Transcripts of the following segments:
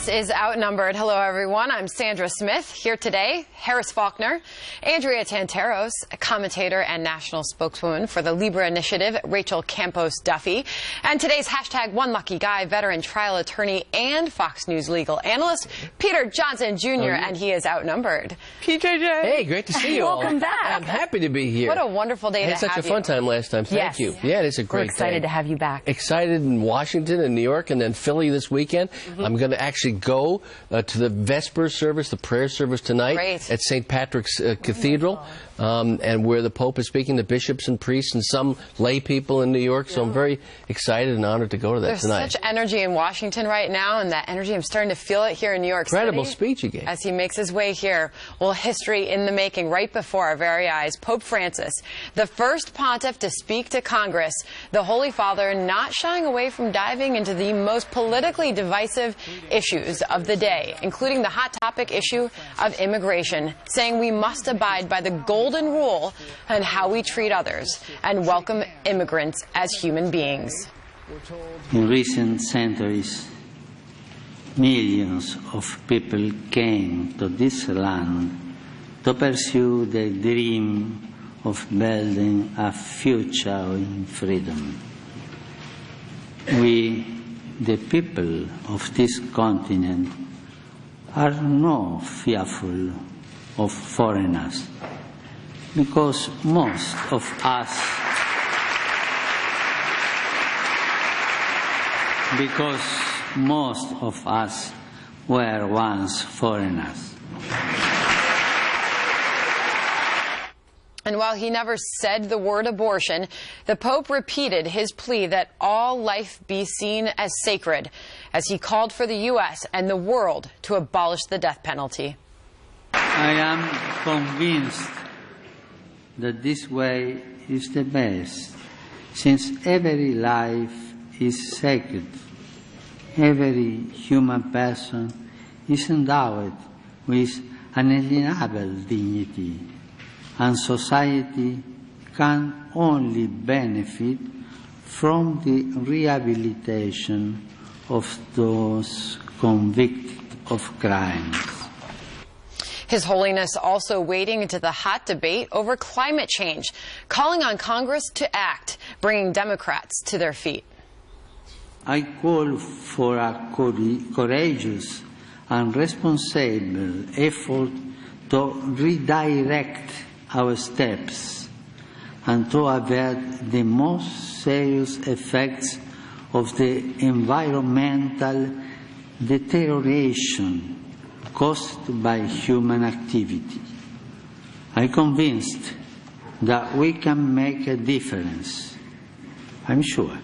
France is outnumbered. Hello, everyone. I'm Sandra Smith. Here today, Harris Faulkner, Andrea Tantaros, a commentator and national spokeswoman for the Libre Initiative, Rachel Campos-Duffy, and today's hashtag One Lucky Guy, veteran trial attorney and Fox News legal analyst, Peter Johnson Jr., and he is outnumbered. PJJ. Hey, great to see you all. Welcome back. I'm happy to be here. What a wonderful day to have you. I had such a fun time last time. Thank you. Yeah, it's a great day. We're excited to have you back. Excited in Washington and New York and then Philly this weekend. I'm going to actually go to the Vesper service, the prayer service tonight at St. Patrick's Cathedral, and where the Pope is speaking to bishops and priests and some lay people in New York. So I'm very excited and honored to go to that tonight. There's such energy in Washington right now, and that energy, I'm starting to feel it here in New York City. Incredible speech he gave. As he makes his way here. Well, history in the making right before our very eyes. Pope Francis, the first pontiff to speak to Congress, the Holy Father not shying away from diving into the most politically divisive issues of the day, including the hot topic issue of immigration, saying we must abide by the golden rule on how we treat others and welcome immigrants as human beings. In recent centuries, millions of people came to this land to pursue the dream of building a future in freedom. We, the people of this continent, are not fearful of foreigners, because most of us were once foreigners. And while he never said the word abortion, the Pope repeated his plea that all life be seen as sacred, as he called for the U.S. and the world to abolish the death penalty. I am convinced that this way is the best, since every life is sacred. Every human person is endowed with unalienable dignity, and society can only benefit from the rehabilitation of those convicted of crimes. His Holiness also wading into the hot debate over climate change, calling on Congress to act, bringing Democrats to their feet. I call for a courageous and responsible effort to redirect our steps and to avert the most serious effects of the environmental deterioration caused by human activity. I'm convinced that we can make a difference, I'm sure.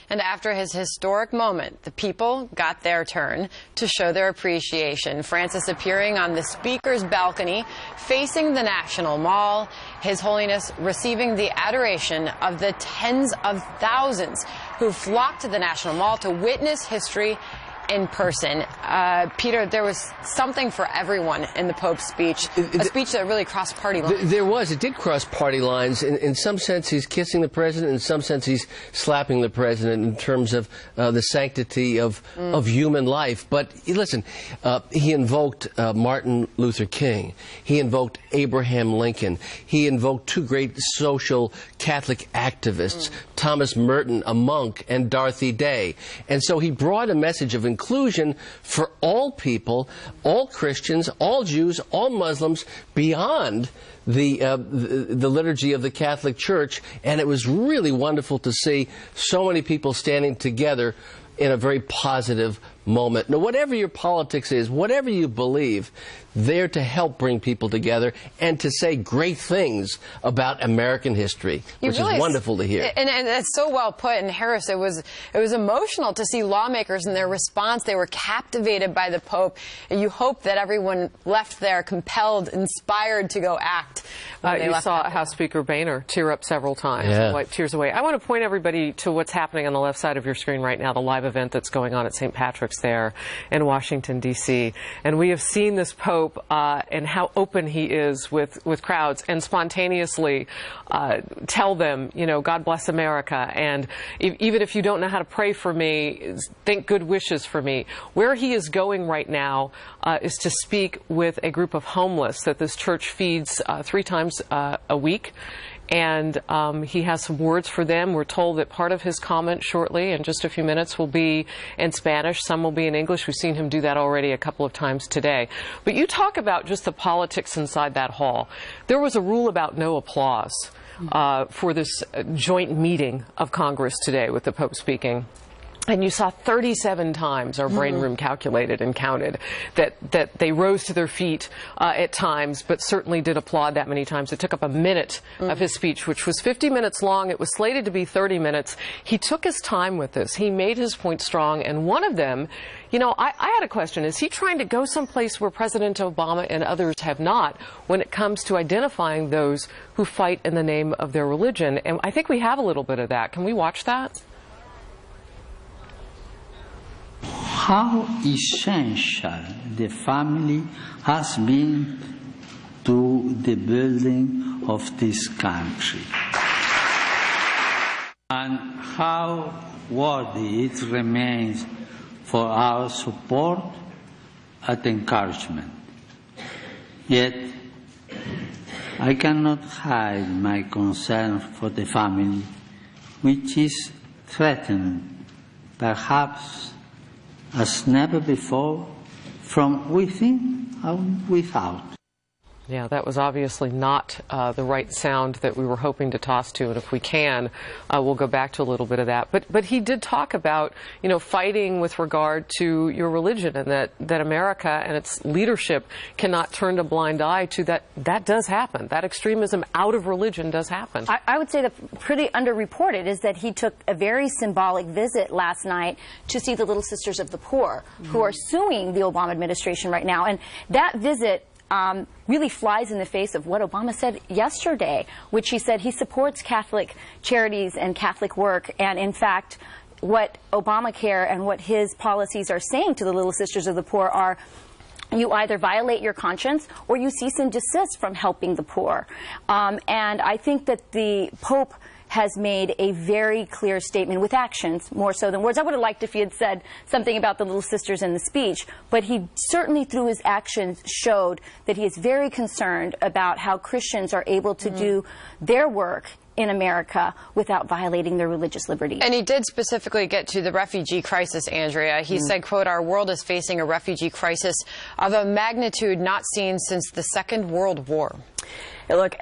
And after his historic moment, the people got their turn to show their appreciation. Francis appearing on the Speaker's balcony, facing the National Mall, His Holiness receiving the adoration of the tens of thousands who flocked to the National Mall to witness history in person. Peter, there was something for everyone in the Pope's speech, a speech that really crossed party lines. There was. It did cross party lines. In some sense, he's kissing the president. In some sense, he's slapping the president in terms of the sanctity of human life. But listen, he invoked Martin Luther King. He invoked Abraham Lincoln. He invoked two great social Catholic activists, Thomas Merton, a monk, and Dorothy Day. And so he brought a message of inclusion for all people, all Christians, all Jews, all Muslims, beyond the liturgy of the Catholic Church. And it was really wonderful to see so many people standing together in a very positive moment. Now, whatever your politics is, whatever you believe, there to help bring people together and to say great things about American history, which is wonderful to hear. And it's so well put. And Harris, it was emotional to see lawmakers and their response. They were captivated by the Pope. And you hope that everyone left there compelled, inspired to go act. You saw House Speaker Boehner tear up several times and wipe tears away. I want to point everybody to what's happening on the left side of your screen right now, the live event that's going on at St. Patrick's. Catholics there in Washington, D.C. And we have seen this Pope and how open he is with crowds and spontaneously tell them, you know, God bless America. And even if you don't know how to pray for me, think good wishes for me. Where he is going right now is to speak with a group of homeless that this church feeds 3 times a week. And he has some words for them. We're told that part of his comment shortly, in just a few minutes, will be in Spanish. Some will be in English. We've seen him do that already a couple of times today. But you talk about just the politics inside that hall. There was a rule about no applause for this joint meeting of Congress today with the Pope speaking. And you saw 37 times, our brain room calculated and counted, that they rose to their feet at times, but certainly did applaud that many times. It took up a minute of his speech, which was 50 minutes long. It was slated to be 30 minutes. He took his time with this. He made his point strong. And one of them, you know, I had a question. Is he trying to go someplace where President Obama and others have not when it comes to identifying those who fight in the name of their religion? And I think we have a little bit of that. Can we watch that? How essential the family has been to the building of this country, and how worthy it remains for our support and encouragement. Yet, I cannot hide my concern for the family, which is threatened, perhaps as never before, from within and without. Yeah, that was obviously not the right sound that we were hoping to toss to, and if we can, we'll go back to a little bit of that. But he did talk about, you know, fighting with regard to your religion, and that America and its leadership cannot turn a blind eye to that. That does happen. That extremism out of religion does happen. I would say that pretty underreported is that he took a very symbolic visit last night to see the Little Sisters of the Poor, who are suing the Obama administration right now. And that visit really flies in the face of what Obama said yesterday, which he said he supports Catholic charities and Catholic work. And in fact, what Obamacare and what his policies are saying to the Little Sisters of the Poor are, you either violate your conscience or you cease and desist from helping the poor. And I think that the Pope has made a very clear statement with actions, more so than words. I would have liked if he had said something about the Little Sisters in the speech, but he certainly through his actions showed that he is very concerned about how Christians are able to do their work in America without violating their religious liberty. And he did specifically get to the refugee crisis, Andrea. He said, quote, our world is facing a refugee crisis of a magnitude not seen since the Second World War. Look,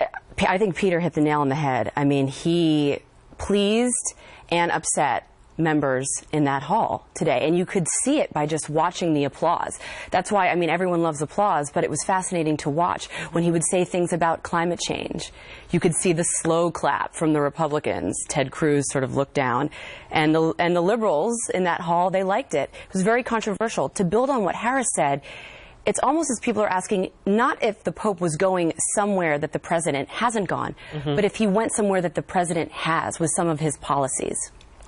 I think Peter hit the nail on the head. I mean, he pleased and upset members in that hall today, and you could see it by just watching the applause. That's why, I mean, everyone loves applause, but it was fascinating to watch when he would say things about climate change. You could see the slow clap from the Republicans. Ted Cruz sort of looked down, and the liberals in that hall, they liked it. It was very controversial. To build on what Harris said, it's almost as people are asking not if the Pope was going somewhere that the president hasn't gone, but if he went somewhere that the president has with some of his policies.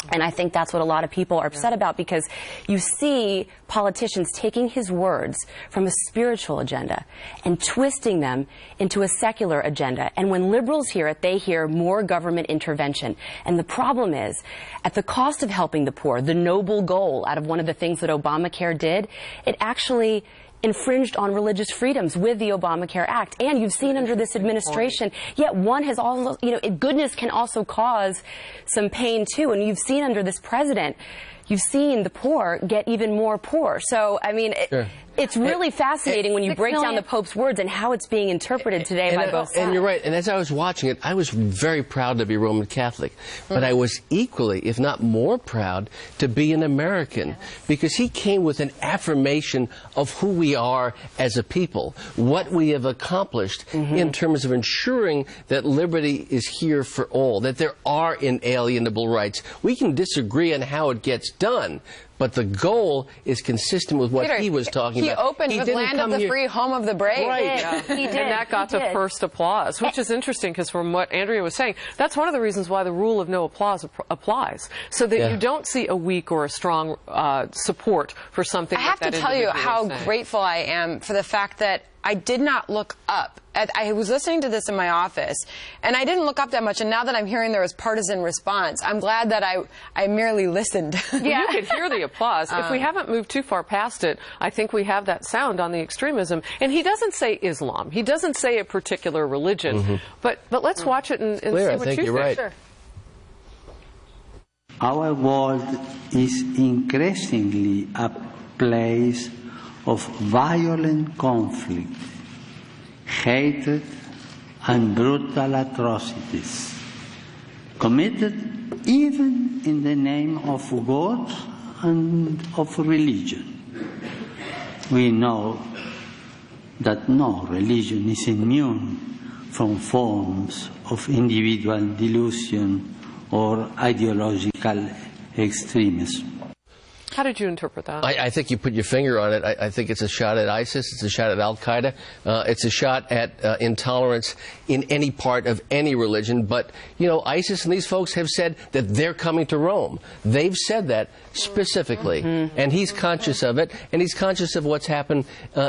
And I think that's what a lot of people are upset about, because you see politicians taking his words from a spiritual agenda and twisting them into a secular agenda. And when liberals hear it, they hear more government intervention. And the problem is, at the cost of helping the poor, the noble goal out of one of the things that Obamacare did, it actually infringed on religious freedoms with the Obamacare Act. And you've seen under this administration, yet one has also, you know, goodness can also cause some pain too. And you've seen under this president, you've seen the poor get even more poor. So, I mean, it's really fascinating when you break down the Pope's words and how it's being interpreted today by both sides. And you're right. And as I was watching it, I was very proud to be Roman Catholic. But I was equally, if not more proud, to be an American. Because he came with an affirmation of who we are as a people, what we have accomplished in terms of ensuring that liberty is here for all, that there are inalienable rights. We can disagree on how it gets done, but the goal is consistent with what Peter, he was talking about. He opened with Land of the Free, Home of the Brave. Right. Yeah. He did. And that got the first applause, which is interesting because from what Andrea was saying, that's one of the reasons why the rule of no applause applies, so that you don't see a weak or a strong support for something. I have to tell you how grateful I am for the fact that I did not look up. I was listening to this in my office, and I didn't look up that much, and now that I'm hearing there was partisan response, I'm glad that I merely listened. Yeah. You could hear the applause. If we haven't moved too far past it, I think we have that sound on the extremism. And he doesn't say Islam. He doesn't say a particular religion. But let's watch it and see what I think you you're think. right. Sure. Our world is increasingly a place of violent conflict, hatred, and brutal atrocities, committed even in the name of God and of religion. We know that no religion is immune from forms of individual delusion or ideological extremism. How did you interpret that? I think you put your finger on it. I think it's a shot at ISIS. It's a shot at Al-Qaeda. It's a shot at intolerance in any part of any religion. But, you know, ISIS and these folks have said that they're coming to Rome. They've said that specifically. And he's conscious of it. And he's conscious of what's happened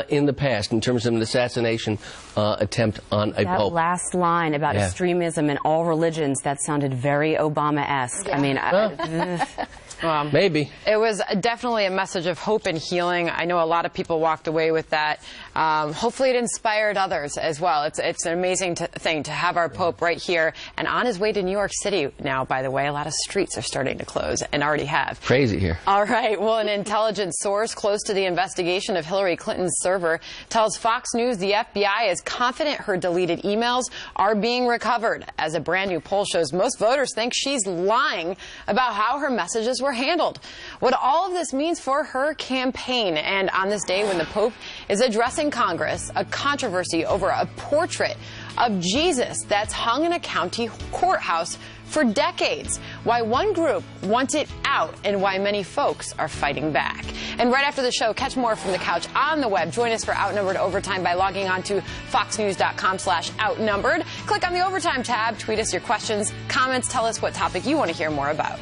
in the past in terms of an assassination attempt on a pope. That last line about extremism in all religions, that sounded very Obama-esque. Yeah. I mean, Maybe. It was definitely a message of hope and healing. I know a lot of people walked away with that. Hopefully it inspired others as well. It's an amazing thing to have our Pope right here and on his way to New York City now, by the way. A lot of streets are starting to close and already have. Crazy here. All right. Well, an intelligence source close to the investigation of Hillary Clinton's server tells Fox News the FBI is confident her deleted emails are being recovered, as a brand new poll shows most voters think she's lying about how her messages were handled. What all of this means for her campaign, and on this day when the Pope is addressing Congress, a controversy over a portrait of Jesus that's hung in a county courthouse for decades, why one group wants it out and why many folks are fighting back. And right after the show, catch more from the couch on the web. Join us for Outnumbered Overtime by logging on to foxnews.com/outnumbered. Click on the Overtime tab, tweet us your questions, comments, tell us what topic you want to hear more about.